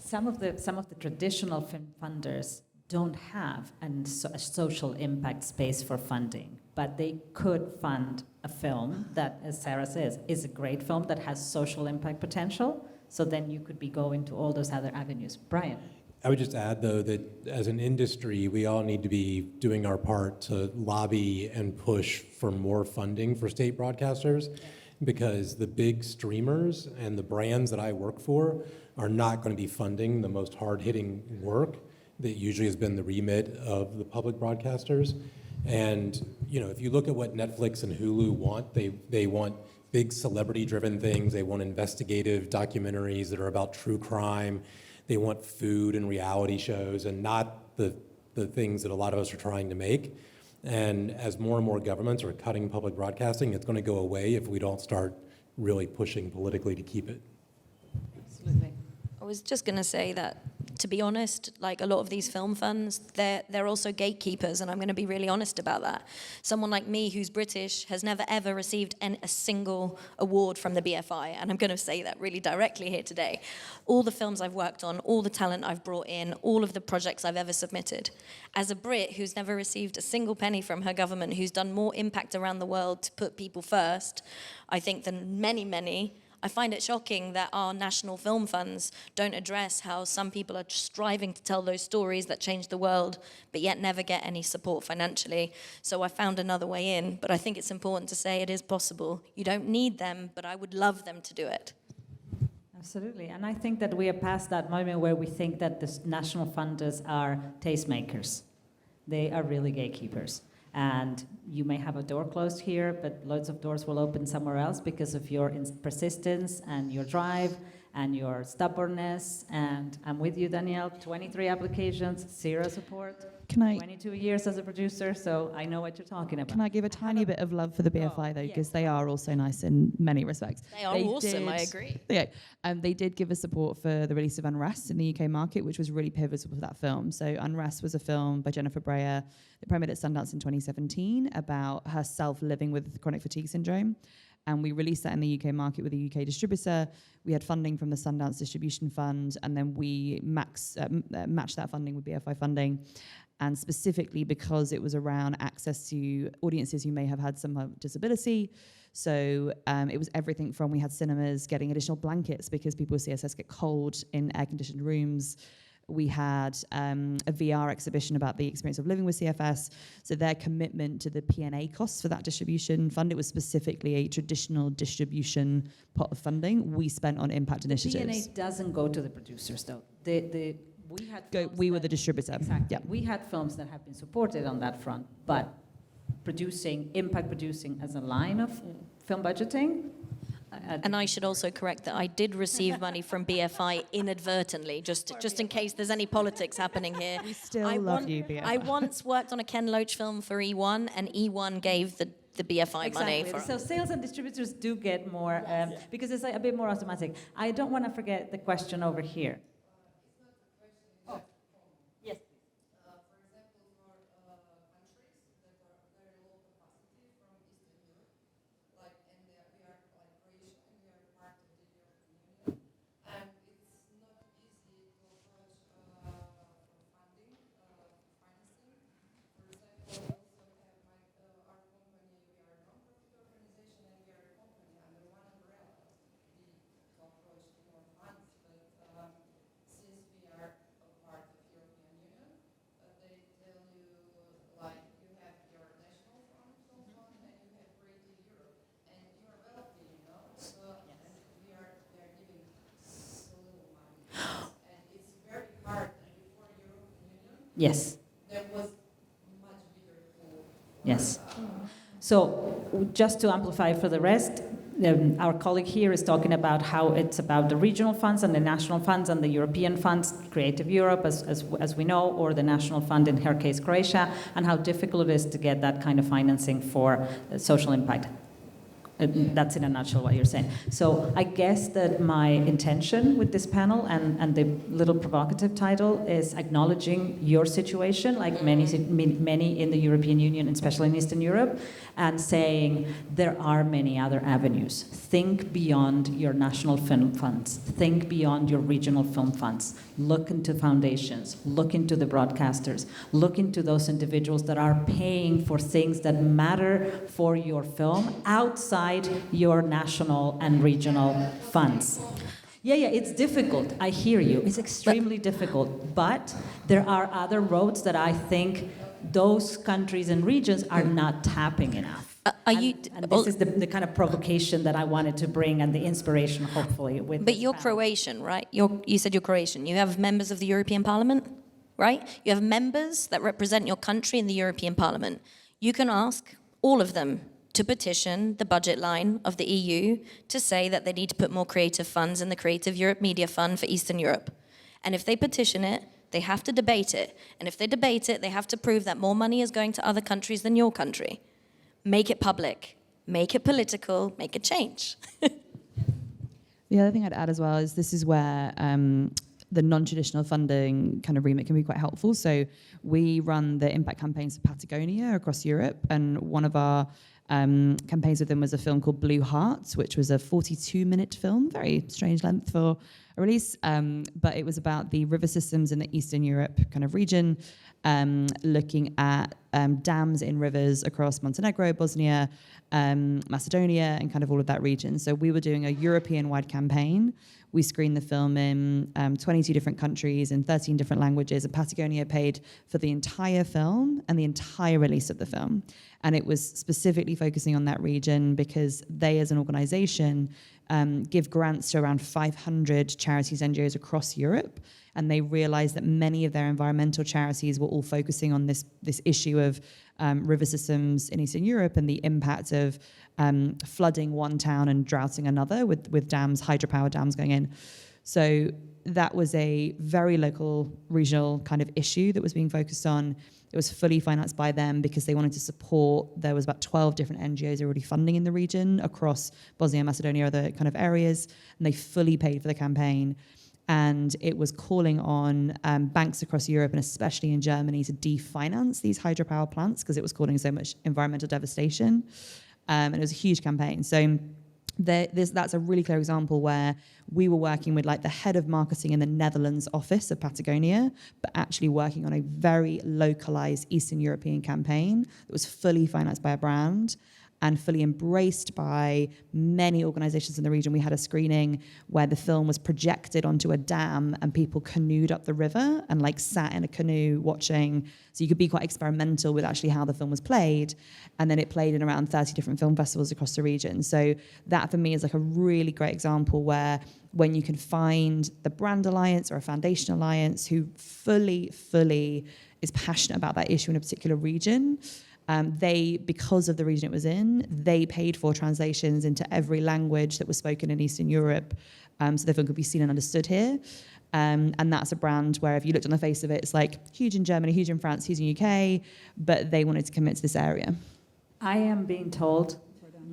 Some of the traditional film funders don't have a social impact space for funding, but they could fund a film that, as Sarah says, is a great film that has social impact potential. So then you could be going to all those other avenues. Brian? I would just add, though, that as an industry, we all need to be doing our part to lobby and push for more funding for state broadcasters, because the big streamers and the brands that I work for are not going to be funding the most hard-hitting work that usually has been the remit of the public broadcasters. And if you look at what Netflix and Hulu want, they want big celebrity-driven things. They want investigative documentaries that are about true crime. They want food and reality shows, and not the things that a lot of us are trying to make. And as more and more governments are cutting public broadcasting, it's going to go away if we don't start really pushing politically to keep it. Absolutely. I was just going to say that, to be honest, like a lot of these film funds, they're also gatekeepers, and I'm going to be really honest about that. Someone like me, who's British, has never ever received a single award from the BFI, and I'm going to say that really directly here today. All the films I've worked on, all the talent I've brought in, all of the projects I've ever submitted. As a Brit who's never received a single penny from her government, who's done more impact around the world to put people first, I think, than many, I find it shocking that our national film funds don't address how some people are striving to tell those stories that change the world, but yet never get any support financially. So I found another way in, but I think it's important to say it is possible. You don't need them, but I would love them to do it. Absolutely, and I think that we are past that moment where we think that the national funders are tastemakers. They are really gatekeepers. And you may have a door closed here, but loads of doors will open somewhere else because of your persistence and your drive and your stubbornness. And I'm with you, Danielle. 23 applications, 0 support. 22 years as a producer, so I know what you're talking about. Can I give a tiny bit of love for the BFI, though, because they are also nice in many respects. They are awesome, I agree. Yeah, they did give us support for the release of Unrest in the UK market, which was really pivotal for that film. So Unrest was a film by Jennifer Breyer that premiered at Sundance in 2017 about herself living with chronic fatigue syndrome. And we released that in the UK market with a UK distributor. We had funding from the Sundance Distribution Fund, and then we matched that funding with BFI funding. And specifically because it was around access to audiences who may have had some disability. So it was everything from, we had cinemas getting additional blankets because people with CSS get cold in air-conditioned rooms. We had a VR exhibition about the experience of living with CFS. So their commitment to the P&A costs for that distribution fund, it was specifically a traditional distribution pot of funding we spent on impact initiatives. P&A doesn't go to the producers, though. We were the distributor. Exactly. Yeah. We had films that have been supported on that front, but impact producing as a line of film budgeting. And I should also correct that I did receive money from BFI inadvertently, just in case there's any politics happening here. We still love you, BFI. I once worked on a Ken Loach film for E1, and E1 gave the BFI money. So sales and distributors do get more, because it's a bit more automatic. I don't want to forget the question over here. Yes. There was much bigger pool. Yes. So just to amplify for the rest, our colleague here is talking about how it's about the regional funds and the national funds and the European funds, Creative Europe, as we know, or the national fund, in her case, Croatia, and how difficult it is to get that kind of financing for social impact. That's in a nutshell what you're saying. So I guess that my intention with this panel and the little provocative title is acknowledging your situation, like many in the European Union, especially in Eastern Europe, and saying there are many other avenues. Think beyond your national film funds. Think beyond your regional film funds. Look into foundations. Look into the broadcasters. Look into those individuals that are paying for things that matter for your film outside your national and regional funds. Yeah, it's difficult. I hear you. It's extremely difficult. But there are other roads that I think those countries and regions are not tapping enough. And this is the kind of provocation that I wanted to bring and the inspiration, hopefully. But you're Croatian, right? You said you're Croatian. You have members of the European Parliament, right? You have members that represent your country in the European Parliament. You can ask all of them to petition the budget line of the EU to say that they need to put more creative funds in the Creative Europe Media Fund for Eastern Europe. And if they petition it, they have to debate it. And if they debate it, they have to prove that more money is going to other countries than your country. Make it public, make it political, make a change. The other thing I'd add as well is this is where the non-traditional funding kind of remit can be quite helpful. So we run the impact campaigns for Patagonia across Europe, and one of our campaigns with them was a film called Blue Hearts, which was a 42-minute film, very strange length for a release, but it was about the river systems in the Eastern Europe kind of region, looking at dams in rivers across Montenegro, Bosnia, Macedonia, and kind of all of that region. So we were doing a European-wide campaign. We screened the film in 22 different countries in 13 different languages, and Patagonia paid for the entire film and the entire release of the film. And it was specifically focusing on that region because they, as an organization, give grants to around 500 charities, NGOs across Europe, and they realized that many of their environmental charities were all focusing on this issue of river systems in Eastern Europe and the impact of flooding one town and droughting another with dams, hydropower dams going in. So that was a very local, regional kind of issue that was being focused on. It was fully financed by them because they wanted to support. There was about 12 different NGOs already funding in the region across Bosnia, Macedonia, other kind of areas, and they fully paid for the campaign. And it was calling on banks across Europe and especially in Germany to definance these hydropower plants because it was causing so much environmental devastation. And it was a huge campaign. So that's a really clear example where we were working with like the head of marketing in the Netherlands office of Patagonia, but actually working on a very localized Eastern European campaign that was fully financed by a brand and fully embraced by many organizations in the region. We had a screening where the film was projected onto a dam and people canoed up the river and like sat in a canoe watching. So you could be quite experimental with actually how the film was played. And then it played in around 30 different film festivals across the region. So that for me is like a really great example where when you can find the brand alliance or a foundation alliance who fully is passionate about that issue in a particular region, they, because of the region it was in, they paid for translations into every language that was spoken in Eastern Europe, so the film could be seen and understood here. And that's a brand where if you looked on the face of it, it's like huge in Germany, huge in France, huge in UK, but they wanted to commit to this area. I am being told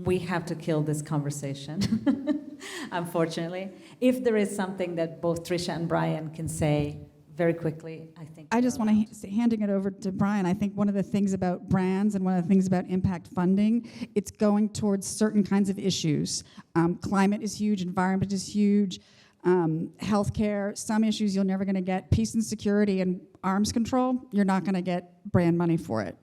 we have to kill this conversation, unfortunately. If there is something that both Trisha and Brian can say very quickly, I think. I just want to, handing it over to Brian, I think one of the things about brands and one of the things about impact funding, it's going towards certain kinds of issues. Climate is huge, environment is huge, healthcare, some issues you're never going to get. Peace and security and arms control, you're not going to get brand money for it.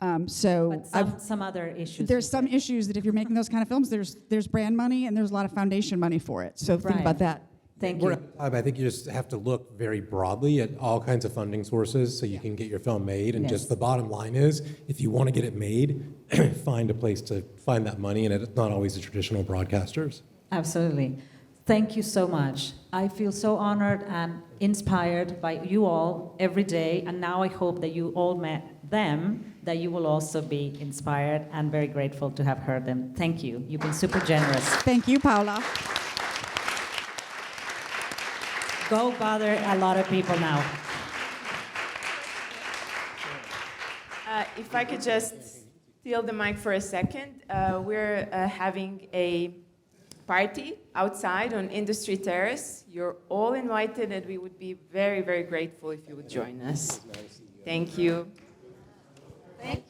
But some other issues. There's some issues that if you're making those kind of films, there's brand money and there's a lot of foundation money for it. So think about that. Thank you. I think you just have to look very broadly at all kinds of funding sources so you can get your film made. And just the bottom line is, if you want to get it made, find a place to find that money, and it's not always the traditional broadcasters. Absolutely. Thank you so much. I feel so honored and inspired by you all every day, and now I hope that you all met them, that you will also be inspired and very grateful to have heard them. Thank you. You've been super generous. Thank you, Paula. Go bother a lot of people now. If I could just steal the mic for a second, we're having a party outside on Industry Terrace. You're all invited, and we would be very, very grateful if you would join us. Thank you. Thank you.